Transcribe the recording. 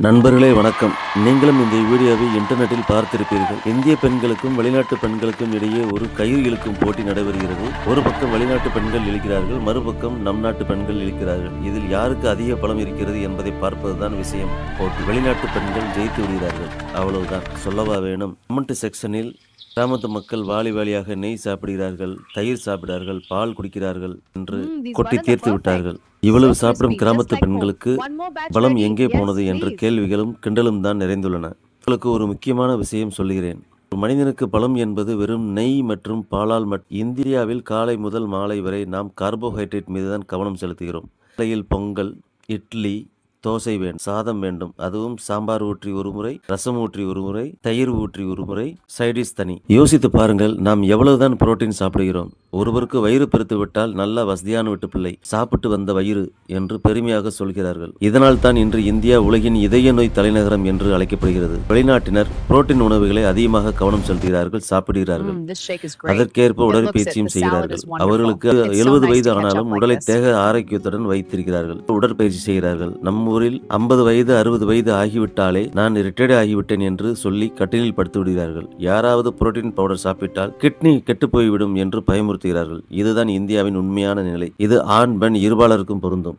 நண்பர்களே வணக்கம். நீங்களும் இந்த வீடியோவை இன்டர்நெட்டில் பார்த்திருப்பீர்கள். இந்திய பெண்களுக்கும் வெளிநாட்டு பெண்களுக்கும் இடையே ஒரு கயிறு இழுக்கும் போட்டி நடைபெறுகிறது. ஒரு பக்கம் வெளிநாட்டு பெண்கள் இழுக்கிறார்கள், மறுபக்கம் நம் நாட்டு பெண்கள் இழுக்கிறார்கள். இதில் யாருக்கு அதிக பலம் இருக்கிறது என்பதை பார்ப்பதுதான் விஷயம். போட்டி வெளிநாட்டு பெண்கள் ஜெயித்து விடுகிறார்கள், அவ்வளவுதான். சொல்லவா வேணும்? கமெண்ட் செக்ஷனில் கிராமத்து மக்கள் வாலியாக நெய் சாப்பிடுகிறார்கள், தயிர் சாப்பிடுகிறார்கள், பால் குடிக்கிறார்கள் என்று கொட்டி தீர்த்து விட்டார்கள். இவ்வளவு சாப்பிடும் கிராமத்து பெண்களுக்கு பலம் எங்கே போனது என்ற கேள்விகளும் கிண்டலும் தான் நிறைந்துள்ளன. உங்களுக்கு ஒரு முக்கியமான விஷயம் சொல்கிறேன். ஒரு மனிதனுக்கு பலம் என்பது வெறும் நெய் மற்றும் பாலால் மட்டும். இந்தியாவில் காலை முதல் மாலை வரை நாம் கார்போஹைட்ரேட் மீதுதான் கவனம் செலுத்துகிறோம். காலையில் பொங்கல், இட்லி, தோசை வேண்டும், சாதம் வேண்டும், அதுவும் சாம்பார் ஊற்றி ஒரு முறை, ரசம் ஊற்றி ஒரு முறை, தயிர் ஊற்றி ஒரு முறை, சைடிஷ் தனி. யோசித்து பாருங்கள், நாம் எவ்வளவுதான் புரோட்டீன் சாப்பிடுகிறோம். ஒருவருக்கு வயிறு பெருத்து விட்டால் நல்ல வசதியான விட்டு பிள்ளை, சாப்பிட்டு வந்த வயிறு என்று பெருமையாக சொல்கிறார்கள். இதனால் தான் இன்று இந்தியா உலகின் இதய நோய் தலைநகரம் என்று அழைக்கப்படுகிறது. வெளிநாட்டினர் புரோட்டீன் உணவுகளை அதிகமாக கவனம் செலுத்துகிறார்கள், சாப்பிடுகிறார்கள். அதற்கேற்ப உடற்பயிற்சியும் செய்கிறார்கள். அவர்களுக்கு 70 வயது ஆனாலும் உடலை தேக ஆரோக்கியத்துடன் வைத்திருக்கிறார்கள். உடற்பயிற்சி செய்கிறார்கள். நம் ஊரில் 50 வயது 60 வயது ஆகிவிட்டாலே நான் ரிட்டையர்ட் ஆகிவிட்டேன் என்று சொல்லி கட்டிலில் படுத்து விடுகிறார்கள். யாராவது புரோட்டீன் பவுடர் சாப்பிட்டால் கிட்னி கெட்டு போய்விடும் என்று பயமுறுத்துகிறார்கள். இதுதான் இந்தியாவின் உண்மையான நிலை. இது ஆண் பெண் இருபாலருக்கும் பொருந்தும்.